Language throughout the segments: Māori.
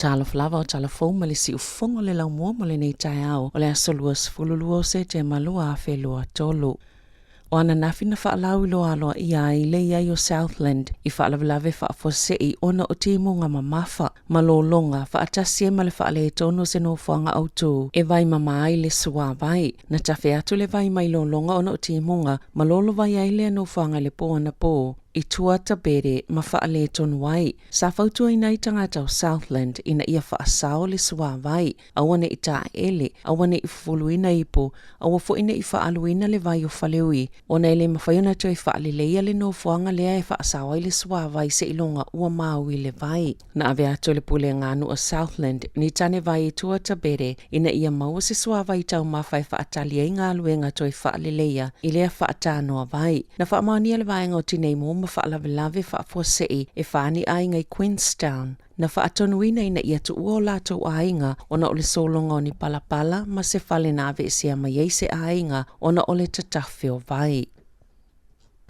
Tala Fou Tala Fou ma le si ufonga le laumua ma le nei tai au o le aso lua sefululua se te malua a whelua tolu. O ana nafi na whaalau ilo aloa ia i le iai o Southland i whaalawelawe whaafosei ona o timunga mamafa ma lo longa whaatasie ma le whaale tono se no whanga au tū e vai mama ai le sua vai na tawhi atu le vai mai lo longa ona o timunga ma lolo vai ai le no whanga le po ana po. I tua tabere ma whaale tonu wai. Sa whautua inai tangata o Southland ina ia whaasao le sua vai. Awane i taa ele, awane i fuluina ipo, awa fo ina i whaaluina le vai o whaleui. Ona ele mawhaiona tu i whaale leia le no fuanga lea e whaasao ai le sua vai se ilonga ua mau i le vai. Na ave atu le pule ngānu o Southland ni tane vai i tua tabere ina ia maua se sua vai tau mawhai whaatali ai ngā luenga tu i whaale leia i lea whaatanoa vai. Na whaamania le vai ngau tinei mō ma whaalawelawe whaafosei e whaani ainga i Queenstown. Na whaatonuina ina ia tu ua o lātou ainga ona o le solonga o ni palapala ma se whale na ave sia mai ei se ainga ona o le tatawhi o vai.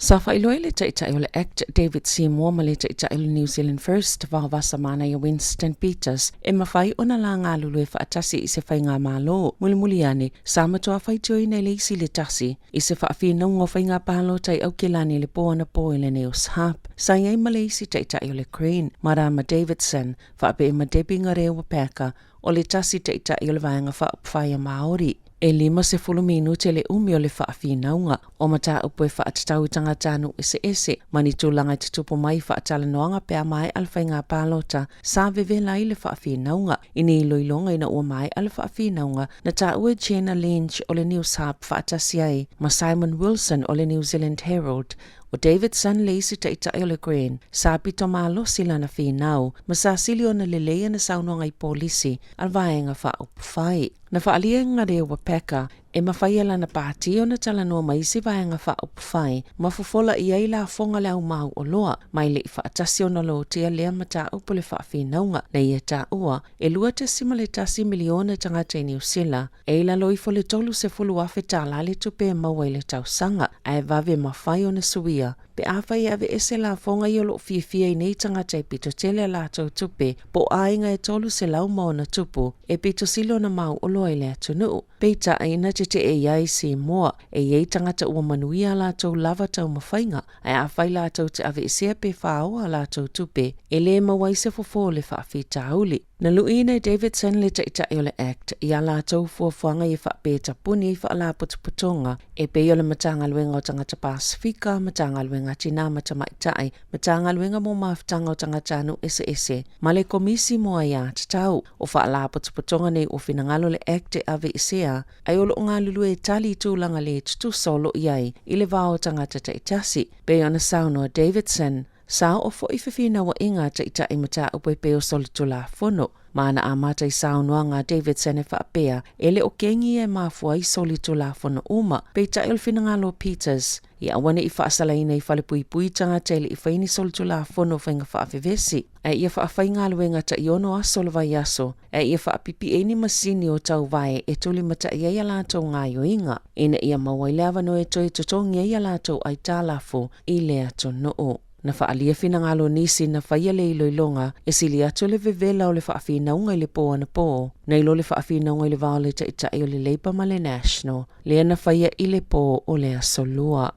Sa whailoi le taitai o le Act David Sāmoa ma le taitai o le New Zealand First whaavasa mana i Winston Peters e mawhai ona la ngā lulu e whaatasi i se whai ngā mālo. Muli ane, sa matua whai tio ina le isi le tasi i se whaafi naungo whai ngā pālo tai au ke lani le po ana po i le Neos Hap. Sa iai ma le isi taitai o le Crane, Marama Davidson, whaape ma debi ngā rewa pēka o le tasi taitai o le vaenga whaapwhai a Māori. E lima se fulu minute le umi o le whaafinaunga o mata upo e whaatatau tanga tānu ese mani tūlanga te tupu mai whaatala noanga pēr mai alwhai ngā pālota sa veve lai le whaafinaunga ini iloilonga ina ua mai al whaafinaunga na tā ua Jenna Lynch o le News Hub whaatasiai ma Simon Wilson o le New Zealand Herald o Davidson le isi taitai o le Green, sa pito malo sila na whinau, ma sa sili o na lelea na saunoanga i polisi, al vaenga wha upwhai. Na whaalia ngā rewa peka, e mawhaiala na pāti o na talanoa mai si vaenga wha upwhai, ma fufola i eila fonga le au mau o loa, mai le i whaatasi o na lo tia lea ma tā upo le whaafinaunga, na ia tā ua, e lua te sima le tasi miliona tangata i New Zealand, eila lo i fole tolu se fulu afe tā lale tupe e maua i le tausanga, a e vave mawhai o na suia, pe awhai ave ese la fonga i o lo fia i nei tangata i pito tele la tau tupe, po ainga e tolu se lau mau na tupu, e pito silo na mau o loa i le atunu. Peita aina te e iai Sāmoa, e iei tangata ua manuia la tau lava tau mawhainga, ai awhai la tau te ave esea pe whaoa la tau tupe, e le mawai se fofo le whaafi tauli. Na luina Davidson le taitai o le Act, i a la tau fuafuanga i whaapeta puni i whaala putuputonga, e pei o le matanga luenga o tangata Pasifika, matanga luenga tina matamaitai, matanga luenga mo maftanga o tangata anu ese, ma le komisi moa ia tatau, o whaala putuputonga nei o finangalo le Act e ave esea, ai olo ngā lulu e tali tūlanga le tutu solo iai, i le vao tangata taitasi, pei ona saunoa Davidson, sa o fo i whiwhina wa inga taitai mata upo i peo solitula fono. Mana a mata i saunoa ngā Davidson e whaapea, ele o kengi e mafua i solitula fono uma, pei tai olfina ngalo Peters, i awane i whaasalaina i whalepui puitanga tele i whaini solitula fono whainga whaafevesi. E ia whaafai ngā luenga ta iono a solova yaso, e ia whaapipi eni masini o tau vai e tuli mata i eia lātou ngā yoinga, ina ia mawailewa no e toi totongi eia lātou ai Tala Fou i lea tonoo. Na whaalia whina ngalo nisi na whaia le iloilonga e sili atu le vevela o le whaafinaunga i le po ana po. Na ilo le whaafinaunga i le vao le taitai o le Labour ma le National, lea na whaia i le po o le asolua.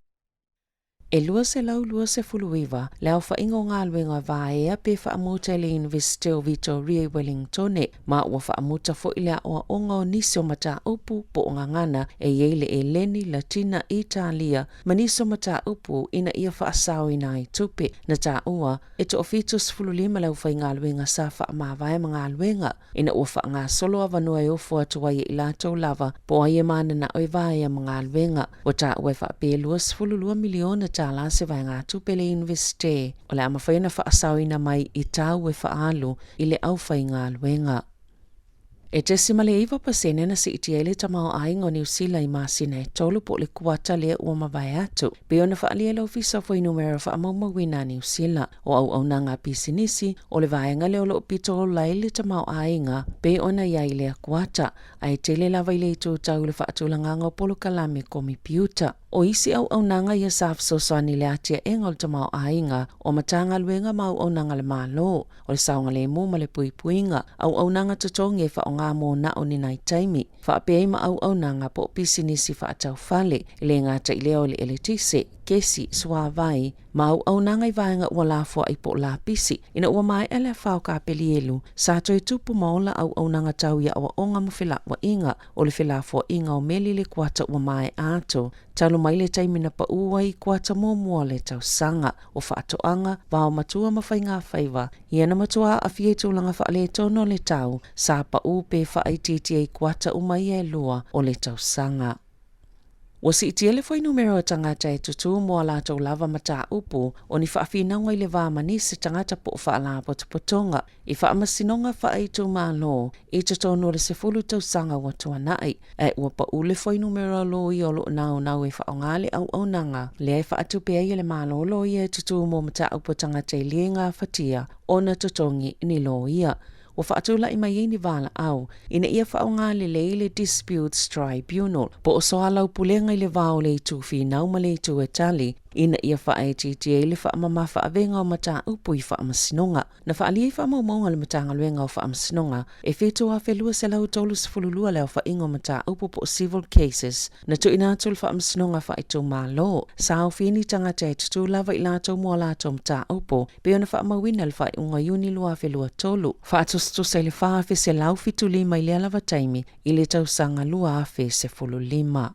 E lua se lau lua se fuluiva, leo whaingo ngā luenga vaea pe whaamuta le University of Victoria i Wellingtone, ma ua whaamuta fo ilea oa onga o nisi o mata upu po o ngangana e yeile e Leni, Latina, Italia, ma nisi o mata upu ina ia whaasao ina i tupe, na tā ua, e to ofitus fululima lau whai ngā luenga sa whaamawai ma ngā luenga, ina ua wha ngā solo avanua e ofo atuai i lātou lava, po aia mana na oi vaea ma ngā luenga, o tā ua whaapea luas fululua miliona la se vai ngā tupele investe, o le ama whaina whaasawina mai i tau e whaalu i le au whai ngā luenga. E te simale iwa pasene na si iti ele tamao aingo New Zealand i masina e tolu po le kuata lea ua mawai atu. Peo na whaalia lau fisa fo numero whaamaumawina New Zealand o au nanga pisinisi o le vaenga leo lo pito o laile tamao ainga pe ona iai lea kuata. Ai tele lava i le tu tau le whaatulanganga o polo kalame komi piuta. O isi au nanga ia safso soani le atia engol tamau ainga o matanga luenga mau nanga le malo o le saunga le mo ma le puipuinga au nanga totongi e whaonga mo na o ni nai taimi. Whaapeima au nanga po pisinisi whaatau fale le ngata ileo le eletise kesi suavai ma au nanga i vaenga ua la fua i po la pisi ina ua mai ele whao ka pelielu sa toi tupu maola au nanga tau ia awa onga mo whila wa inga o le whila fua inga o meli le kuata ua mai ato. Talo mai le taimina pa uai kuata mua le tau sanga o whaatoanga vao matua mawhainga whaiva. Iana matua a fietu langa wha le tono le tau sa pa upe wha aititia kuata umai e lua o le tau sanga. Wasi iti ele foi numero tangata e tutu mua la tau lava mata upu o ni whaafinanga i le vāmani se tangata po whaala potonga i whaamasinonga whaaitu malo i tatonu le se fulu tau sanga watua nai e ua pa ule foi numero lo i olo nau e whaongale au nanga le e whaatupea i le malo lo i e tutu mua mata upu tangata i lienga whatia o na totongi ni lo ia. O whaatula i mai ni vala au, ina ia whaonga le le Disputes Tribunal, po o soa lau pulenga i le vao le tuwhi nau ma le tu e tali, ina ia whaetitia i le whaamama whaavenga o mata upu i whaamasinonga. Na whaalia i whaamaumaunga le matanga luenga o whaamasinonga, e whetua whelua se lau tolu sifululua leo whainga o mata upu po civil cases, na tu ina tul whaamasinonga whaetu malo, sao whini tangata e tutu lava i lato mua lato mata upu, pe ona whaamawina le whainga yuni lua whelua tolu, whaatu se le whaafe se lau fitu lima i le alava taimi i le tausanga lua afe se fulu lima.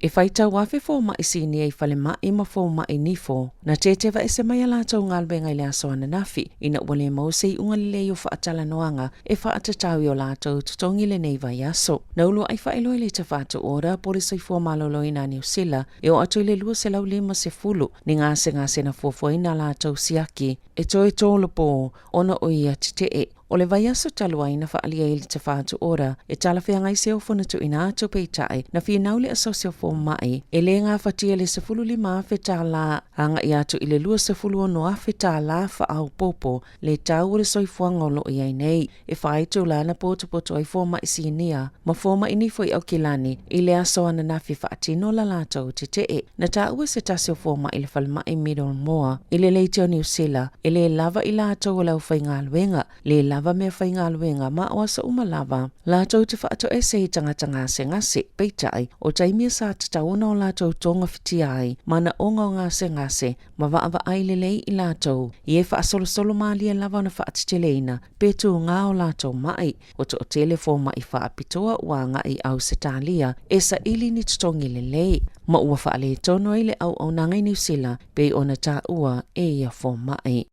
E whaitau afe fōma i sini e whale mai ma fōma i nifo, na tetewa e se mai ala tau ngalbenga i le asoana nafi, ina wale mause i unga le o whaatala noanga e whaatatau i o lato tutongi le neiva i aso. Na ulu ai whaelo i le te whātu ora, pore soi malolo i na New Zealand, e o atu i le lua se lau lima se fulu, ni ngase na fuafua ina lato siaki, e toe tōlo pō, ona o ia te o le vai aso talua ina whaalia i le te whātu ora, e tala whianga i seo whanatu ina ato peitai, na whianau le asosio fō mai, e le ngā whatia le sefulu lima awhi tā la, hanga i atu i le lua sefulu ono awhi tā la whaau popo, le tau le soifuanga o lo i ai nei, e whaitu la na poto ai fō mai si nia, ma fō mai ni fo i au kilani, i le aso ana nawhi whaatino la lātou te te na tā ua se tasio fō mai le whalmai middle moa, i le leitio New Zealand, i le lava i lātou o lau whainga luenga, le lava mea whainga luenga ma o asa umalava. Lātou te whaato e se tangata ngase ngase, peitai, o taimia sa tatauna o lātou tonga whiti ai, mana onga o ngase, ma waava ai lelei i lātou, i e whaasolo maalia lava na whaatiteleina, petu ngā o lātou mai, o to o telefoma i whaapitoa wanga i au setalia, e sa ili ni tutongi lelei, ma ua whaale tono i le au nangai New Zealand, pe ona tā ua e ia fō mai.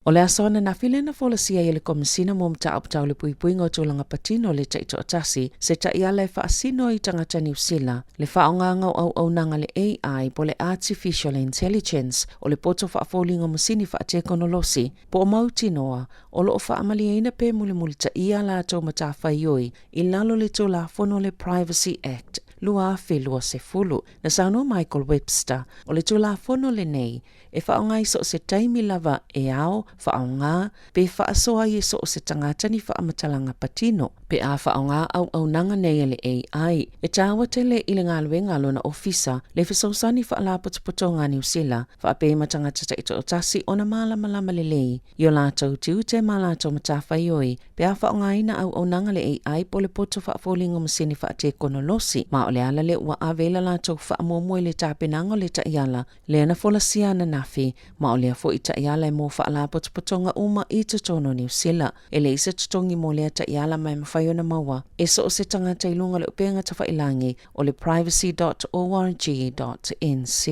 O le asona na file na folasia i le komisina mo mta aptau le puipuinga o tūlanga patino le taito atasi, se ta iala e whaasino i tangata New Zealand, le whaonganga au nanga le AI po le Artificial Intelligence o le poto whaafolinga musini whaatekonolosi, po o mautinoa, o lo o whaamaliaina pe muli ta ia la tau mata whaioi, i lalo le tūla fono le Privacy Act, lua whelua se fulu, na sauno Michael Webster, o le tūla fono le nei, e whaongai so se taimi lava e ao, whaonga, pe whaasoa i so se tangata ni whaamatalanga patino, pe a whaonga au nanga nei le AI, e tāwa tele i le ngā luenga lona ofisa, le whasausani whaalapotopotonga New Zealand, whaape matangata taito o tasi o na malama le lei, i o lātou tiu te malato matawhaioi, pe a whaonga ina au nanga le AI po le poto whaafolinga masini whaatekonolosi, ma o le ala le ua avela lātou whaamuamua le tāpenanga le taiala, le ana folasia na nafi, ma o lea fo i taiala e mō whaalapotopotonga uma i tutono New Zealand, e le isa tutongi mō lea taiala mai mawhaiona maua, e so o se tangata ilunga le upenga tawhailangi o le privacy.org.nz.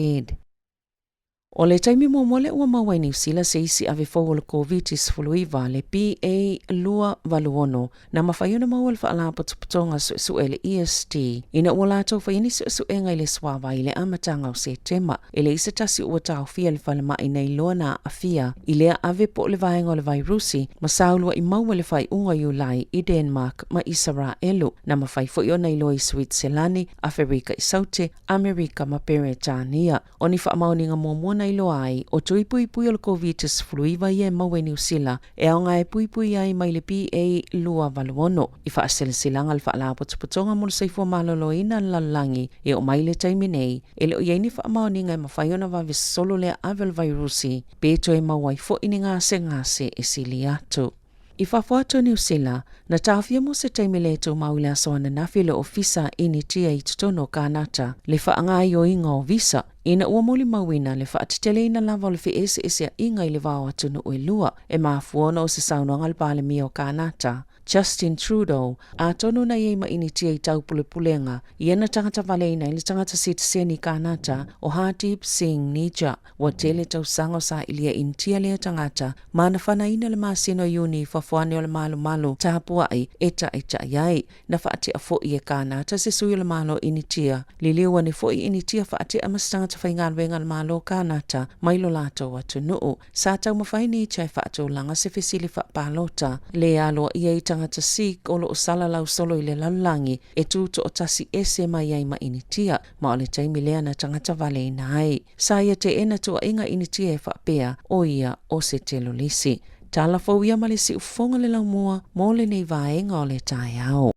O le taimi mōmole ua mawai New Zealand se isi ave fau o le COVID-19 le PA lua valuono na mawhaiona maua le whaalapotopotonga su le EST ina ua lātou whaiini su enga i le swawa i le amatanga o September e le isa tasi ua tau fia le whalama i nei loa na afia i lea ave po le vaenga o le vairusi ma saulua i maua le whai unga iulai i Denmark ma Israelu na mawhai fo i o nei loa i Switzerland, Afrika i Saute, Amerika ma Peretania o ni whaamauninga mōmona ana ilo ai o tui pui pui o le COVID-19 fluiva ia maua New Zealand e aonga e pui pui ai mai le PA lua valuono i whaasilasilang al whaalapotopotonga mo le saifua maloloina lalangi e o mai le taimi nei e le o iaini whaamaoninga e mawhaiona vawe solo le avel virusi beto e mawai fo ini ngase e sili atu. I whawhatu New Zealand, na tāwhia mo se taimi le tō maule aso ana nawhi le ofisa ini tia i tutono kānata le whaangai o inga o visa. Ina ua moli mawina le whaatitele ina lava o le ese a inga i le vāo atunu o lua e maafuona o se saunoanga le pāle mi o kānata. Justin Trudeau, a tonu na iei ma ini tia i tau pulenga, i ena tangata valeina i le tangata sitiseni kānata o Hardeep Singh Nija, wa tele tau sango sa ilia in tia lea tangata, mana whana ina le masino yuni whawhane o le malu tāpua ai eta iai, na whaate a fo i e kānata se sui le malo ini tia, li lewa ni fo i ini tia whaate a mastangata whaingalwenga le malo kānata, mailo lato watu nuu, sa tau mawhaini i chai whaato langa se fesili whaapalota, le alo iei tangata sik o loo salalau solo i le lalangi e tūto o tasi ese mai ai ma initia ma o le taimi lea na tangata vale nai. Sa ia te ena tua inga initia e whapea o ia o se telo lisi. Tala Fou ia malisi ufonga le laumua mo le nei vaenga o le tai au.